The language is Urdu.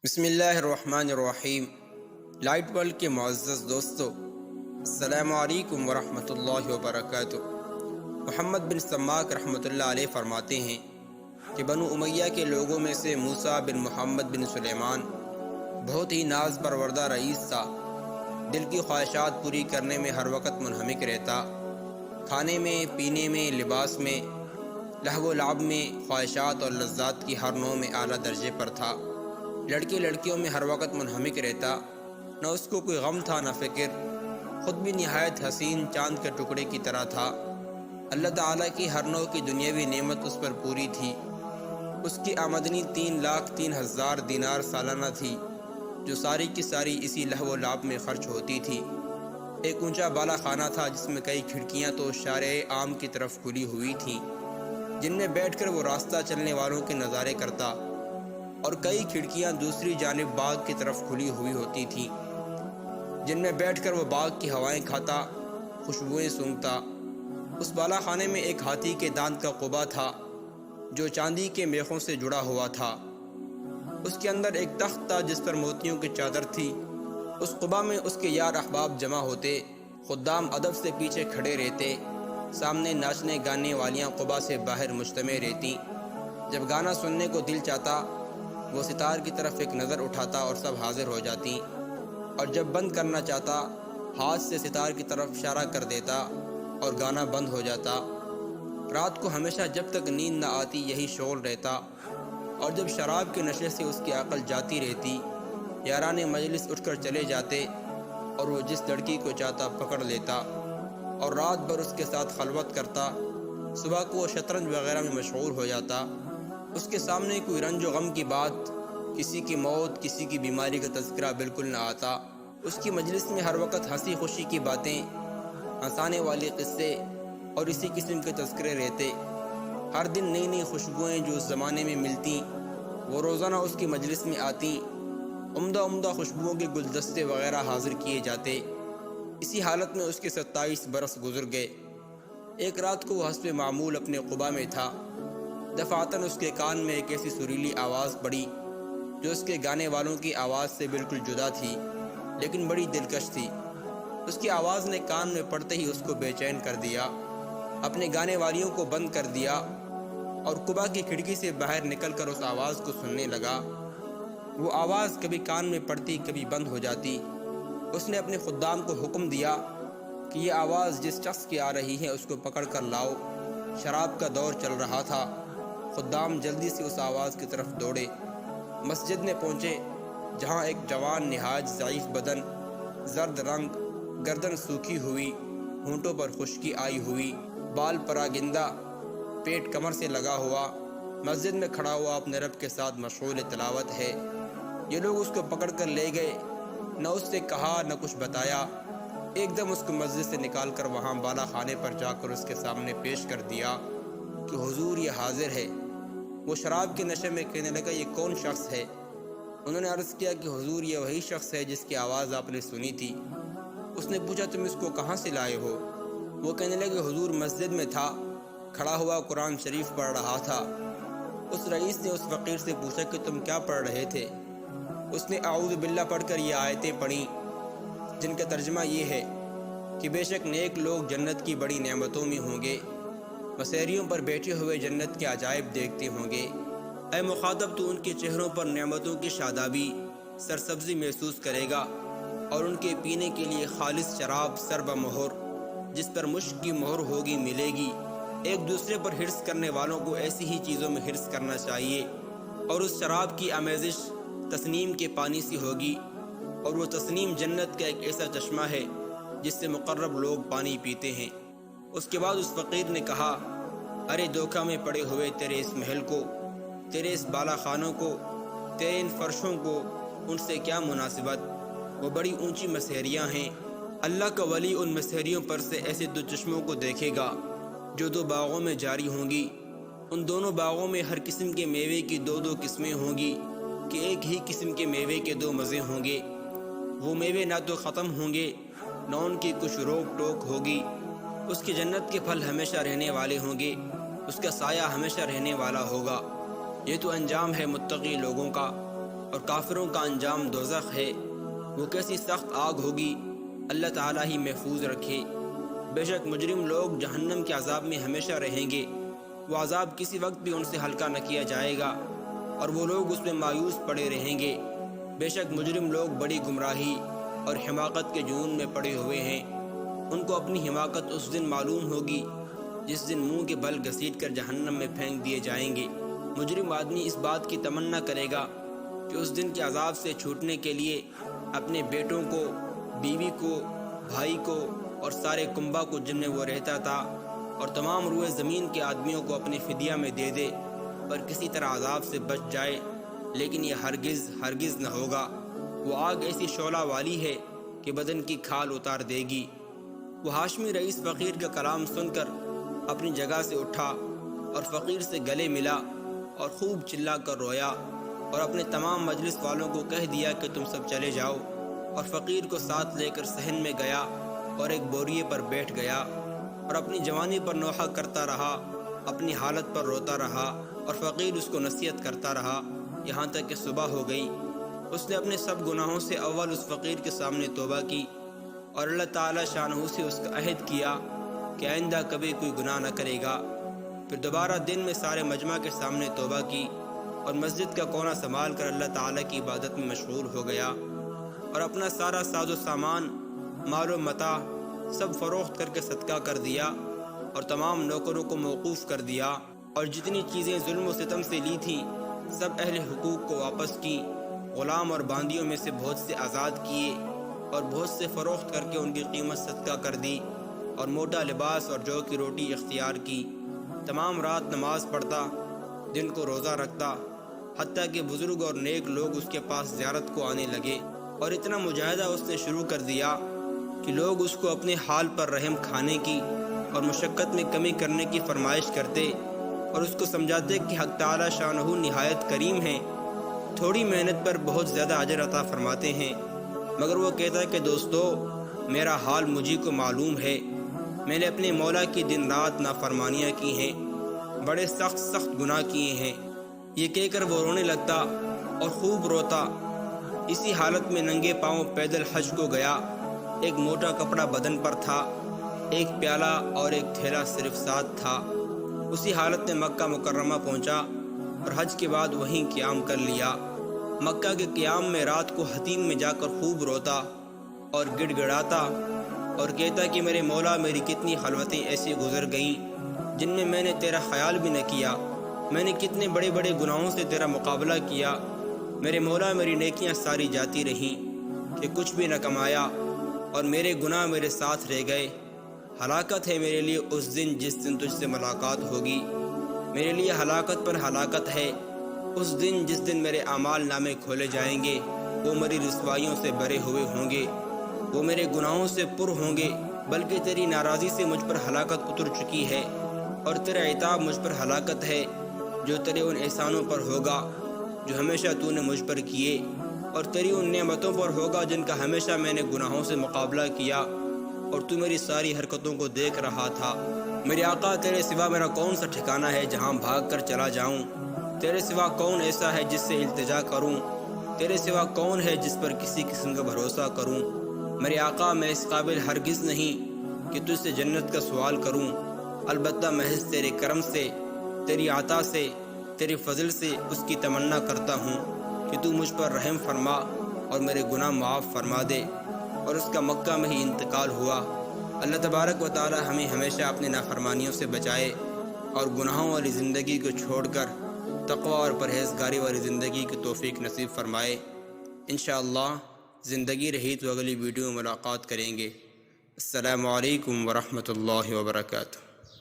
بسم اللہ الرحمن الرحیم۔ لائٹ ورلڈ کے معزز دوستو، السلام علیکم ورحمۃ اللہ وبرکاتہ۔ محمد بن سماک رحمۃ اللہ علیہ فرماتے ہیں کہ بنو امیہ کے لوگوں میں سے موسیٰ بن محمد بن سلیمان بہت ہی ناز پروردہ رئیس تھا۔ دل کی خواہشات پوری کرنے میں ہر وقت منہمک رہتا، کھانے میں، پینے میں، لباس میں، لہو و لعب میں، خواہشات اور لذات کی ہر نوع میں اعلیٰ درجے پر تھا۔ لڑکے لڑکیوں میں ہر وقت منہمک رہتا، نہ اس کو کوئی غم تھا نہ فکر، خود بھی نہایت حسین چاند کے ٹکڑے کی طرح تھا۔ اللہ تعالیٰ کی ہر نوع کی دنیاوی نعمت اس پر پوری تھی۔ اس کی آمدنی 3,03,000 دینار سالانہ تھی، جو ساری کی ساری اسی لہو و لعب میں خرچ ہوتی تھی۔ ایک اونچا بالا خانہ تھا جس میں کئی کھڑکیاں تو شارع عام کی طرف کھلی ہوئی تھیں، جن میں بیٹھ کر وہ راستہ چلنے والوں کے نظارے کرتا، اور کئی کھڑکیاں دوسری جانب باغ کی طرف کھلی ہوئی ہوتی تھیں، جن میں بیٹھ کر وہ باغ کی ہوائیں کھاتا، خوشبوئیں سونگھتا۔ اس بالا خانے میں ایک ہاتھی کے دانت کا قبا تھا جو چاندی کے میخوں سے جڑا ہوا تھا۔ اس کے اندر ایک تخت تھا جس پر موتیوں کی چادر تھی۔ اس قبا میں اس کے یار احباب جمع ہوتے، خدام ادب سے پیچھے کھڑے رہتے، سامنے ناچنے گانے والیاں قبا سے باہر مجتمع رہتیں۔ جب گانا سننے کو دل چاہتا، وہ ستار کی طرف ایک نظر اٹھاتا اور سب حاضر ہو جاتی، اور جب بند کرنا چاہتا ہاتھ سے ستار کی طرف اشارہ کر دیتا اور گانا بند ہو جاتا۔ رات کو ہمیشہ جب تک نیند نہ آتی یہی شغل رہتا، اور جب شراب کے نشے سے اس کی عقل جاتی رہتی، یاران مجلس اٹھ کر چلے جاتے اور وہ جس لڑکی کو چاہتا پکڑ لیتا اور رات بھر اس کے ساتھ خلوت کرتا۔ صبح کو وہ شطرنج وغیرہ میں مشغول ہو جاتا۔ اس کے سامنے کوئی رنج و غم کی بات، کسی کی موت، کسی کی بیماری کا تذکرہ بالکل نہ آتا۔ اس کی مجلس میں ہر وقت ہنسی خوشی کی باتیں، ہنسانے والے قصے اور اسی قسم کے تذکرے رہتے۔ ہر دن نئی نئی خوشبوئیں جو اس زمانے میں ملتیں وہ روزانہ اس کی مجلس میں آتیں۔ عمدہ عمدہ خوشبوؤں کے گلدستے وغیرہ حاضر کیے جاتے۔ اسی حالت میں اس کے 27 برس گزر گئے۔ ایک رات کو وہ حسب معمول اپنے قبا میں تھا۔ دفعتاً اس کے کان میں ایک ایسی سریلی آواز پڑی جو اس کے گانے والوں کی آواز سے بالکل جدا تھی، لیکن بڑی دلکش تھی۔ اس کی آواز نے کان میں پڑتے ہی اس کو بے چین کر دیا۔ اپنے گانے والیوں کو بند کر دیا اور قبا کی کھڑکی سے باہر نکل کر اس آواز کو سننے لگا۔ وہ آواز کبھی کان میں پڑتی، کبھی بند ہو جاتی۔ اس نے اپنے خدام کو حکم دیا کہ یہ آواز جس شخص کی آ رہی ہے اس کو پکڑ کر لاؤ۔ شراب کا دور چل رہا تھا۔ خدام جلدی سے اس آواز کی طرف دوڑے۔ مسجد میں پہنچے جہاں ایک جوان نہایت ضعیف بدن، زرد رنگ، گردن سوکھی ہوئی، ہونٹوں پر خشکی آئی ہوئی، بال پراگندہ، پیٹ کمر سے لگا ہوا، مسجد میں کھڑا ہوا اپنے رب کے ساتھ مشغول تلاوت ہے۔ یہ لوگ اس کو پکڑ کر لے گئے، نہ اس سے کہا نہ کچھ بتایا۔ ایک دم اس کو مسجد سے نکال کر وہاں بالا خانے پر جا کر اس کے سامنے پیش کر دیا کہ حضور یہ حاضر ہے۔ وہ شراب کے نشے میں کہنے لگا یہ کون شخص ہے؟ انہوں نے عرض کیا کہ حضور یہ وہی شخص ہے جس کی آواز آپ نے سنی تھی۔ اس نے پوچھا تم اس کو کہاں سے لائے ہو؟ وہ کہنے لگے حضور مسجد میں تھا، کھڑا ہوا قرآن شریف پڑھ رہا تھا۔ اس رئیس نے اس فقیر سے پوچھا کہ تم کیا پڑھ رہے تھے؟ اس نے اعوذ باللہ پڑھ کر یہ آیتیں پڑھیں جن کا ترجمہ یہ ہے کہ بے شک نیک لوگ جنت کی بڑی نعمتوں میں ہوں گے، مسیریوں پر بیٹھے ہوئے جنت کے عجائب دیکھتے ہوں گے۔ اے مخاطب تو ان کے چہروں پر نعمتوں کی شادابی، سرسبزی محسوس کرے گا، اور ان کے پینے کے لیے خالص شراب سربہ مہر جس پر مشک کی مہر ہوگی ملے گی۔ ایک دوسرے پر حرص کرنے والوں کو ایسی ہی چیزوں میں حرص کرنا چاہیے، اور اس شراب کی آمیزش تسنیم کے پانی سے ہوگی، اور وہ تسنیم جنت کا ایک ایسا چشمہ ہے جس سے مقرب لوگ پانی پیتے ہیں۔ اس کے بعد اس فقیر نے کہا ارے دھوکہ میں پڑے ہوئے تیرے اس محل کو، تیرے اس بالا خانوں کو، تیرے ان فرشوں کو، ان سے کیا مناسبت؟ وہ بڑی اونچی مسحریاں ہیں۔ اللہ کا ولی ان مسحریوں پر سے ایسے دو چشموں کو دیکھے گا جو دو باغوں میں جاری ہوں گی۔ ان دونوں باغوں میں ہر قسم کے میوے کی دو دو قسمیں ہوں گی کہ ایک ہی قسم کے میوے کے دو مزے ہوں گے۔ وہ میوے نہ تو ختم ہوں گے نہ ان کی کچھ روک ٹوک ہوگی۔ اس کی جنت کے پھل ہمیشہ رہنے والے ہوں گے، اس کا سایہ ہمیشہ رہنے والا ہوگا۔ یہ تو انجام ہے متقی لوگوں کا۔ اور کافروں کا انجام دوزخ ہے۔ وہ کیسی سخت آگ ہوگی، اللہ تعالیٰ ہی محفوظ رکھے۔ بے شک مجرم لوگ جہنم کے عذاب میں ہمیشہ رہیں گے، وہ عذاب کسی وقت بھی ان سے ہلکا نہ کیا جائے گا اور وہ لوگ اس میں مایوس پڑے رہیں گے۔ بے شک مجرم لوگ بڑی گمراہی اور حماقت کے جنون میں پڑے ہوئے ہیں۔ ان کو اپنی حماقت اس دن معلوم ہوگی جس دن منہ کے بل گھسیٹ کر جہنم میں پھینک دیے جائیں گے۔ مجرم آدمی اس بات کی تمنا کرے گا کہ اس دن کے عذاب سے چھوٹنے کے لیے اپنے بیٹوں کو، بیوی کو، بھائی کو اور سارے کنبہ کو جن میں وہ رہتا تھا اور تمام روئے زمین کے آدمیوں کو اپنے فدیہ میں دے دے اور کسی طرح عذاب سے بچ جائے، لیکن یہ ہرگز نہ ہوگا۔ وہ آگ ایسی شعلہ والی ہے کہ بدن کی کھال اتار دے گی۔ وہ ہاشمی رئیس فقیر کا کلام سن کر اپنی جگہ سے اٹھا اور فقیر سے گلے ملا اور خوب چلا کر رویا اور اپنے تمام مجلس والوں کو کہہ دیا کہ تم سب چلے جاؤ، اور فقیر کو ساتھ لے کر صحن میں گیا اور ایک بوریے پر بیٹھ گیا اور اپنی جوانی پر نوحہ کرتا رہا، اپنی حالت پر روتا رہا اور فقیر اس کو نصیحت کرتا رہا یہاں تک کہ صبح ہو گئی۔ اس نے اپنے سب گناہوں سے اول اس فقیر کے سامنے توبہ کی اور اللہ تعالی شانہ سے اس کا عہد کیا کہ آئندہ کبھی کوئی گناہ نہ کرے گا۔ پھر دوبارہ دن میں سارے مجمع کے سامنے توبہ کی اور مسجد کا کونا سنبھال کر اللہ تعالیٰ کی عبادت میں مشغول ہو گیا اور اپنا سارا ساز و سامان، مال و متاع سب فروخت کر کے صدقہ کر دیا اور تمام نوکروں کو موقوف کر دیا اور جتنی چیزیں ظلم و ستم سے لی تھیں سب اہل حقوق کو واپس کی، غلام اور باندیوں میں سے بہت سے آزاد کیے اور بہت سے فروخت کر کے ان کی قیمت صدقہ کر دی اور موٹا لباس اور جو کی روٹی اختیار کی۔ تمام رات نماز پڑھتا، دن کو روزہ رکھتا، حتیٰ کہ بزرگ اور نیک لوگ اس کے پاس زیارت کو آنے لگے اور اتنا مجاہدہ اس نے شروع کر دیا کہ لوگ اس کو اپنے حال پر رحم کھانے کی اور مشقت میں کمی کرنے کی فرمائش کرتے اور اس کو سمجھاتے کہ حق تعالی شانہ نہایت کریم ہیں، تھوڑی محنت پر بہت زیادہ اجر عطا فرماتے ہیں۔ مگر وہ کہتا ہے کہ دوستو، میرا حال مجھے کو معلوم ہے، میں نے اپنے مولا کی دن رات نافرمانیاں کی ہیں، بڑے سخت گناہ کیے ہیں۔ یہ کہہ کر وہ رونے لگتا اور خوب روتا۔ اسی حالت میں ننگے پاؤں پیدل حج کو گیا، ایک موٹا کپڑا بدن پر تھا، ایک پیالہ اور ایک تھیلا صرف ساتھ تھا۔ اسی حالت میں مکہ مکرمہ پہنچا اور حج کے بعد وہیں قیام کر لیا۔ مکہ کے قیام میں رات کو حتیم میں جا کر خوب روتا اور گڑ گڑاتا اور کہتا کہ میرے مولا، میری کتنی خلوتیں ایسی گزر گئیں جن میں میں نے تیرا خیال بھی نہ کیا، میں نے کتنے بڑے بڑے گناہوں سے تیرا مقابلہ کیا، میرے مولا میری نیکیاں ساری جاتی رہیں کہ کچھ بھی نہ کمایا اور میرے گناہ میرے ساتھ رہ گئے۔ ہلاکت ہے میرے لیے اس دن جس دن تجھ سے ملاقات ہوگی، میرے لیے ہلاکت پر ہلاکت ہے اس دن جس دن میرے اعمال نامے کھولے جائیں گے، وہ میری رسوائیوں سے بھرے ہوئے ہوں گے، وہ میرے گناہوں سے پر ہوں گے، بلکہ تیری ناراضی سے مجھ پر ہلاکت اتر چکی ہے اور تیرا عتاب مجھ پر ہلاکت ہے جو تیرے ان احسانوں پر ہوگا جو ہمیشہ تو نے مجھ پر کیے، اور تیری ان نعمتوں پر ہوگا جن کا ہمیشہ میں نے گناہوں سے مقابلہ کیا اور تو میری ساری حرکتوں کو دیکھ رہا تھا۔ میرے آقا، تیرے سوا میرا کون سا ٹھکانہ ہے جہاں بھاگ کر چلا جاؤں؟ تیرے سوا کون ایسا ہے جس سے التجا کروں؟ تیرے سوا کون ہے جس پر کسی قسم کا بھروسہ کروں؟ میرے آقا، میں اس قابل ہرگز نہیں کہ تجھ سے جنت کا سوال کروں، البتہ محض تیرے کرم سے، تیری عطا سے، تیرے فضل سے اس کی تمنا کرتا ہوں کہ تو مجھ پر رحم فرما اور میرے گناہ معاف فرما دے۔ اور اس کا مکہ میں ہی انتقال ہوا۔ اللہ تبارک و تعالی ہمیں ہمیشہ اپنی نافرمانیوں سے بچائے اور گناہوں والی زندگی کو چھوڑ کر تقوی اور پرہیزگاری والی زندگی کی توفیق نصیب فرمائے۔ انشاءاللہ زندگی رہی تو اگلی ویڈیو میں ملاقات کریں گے۔ السلام علیکم ورحمۃ اللہ وبرکاتہ۔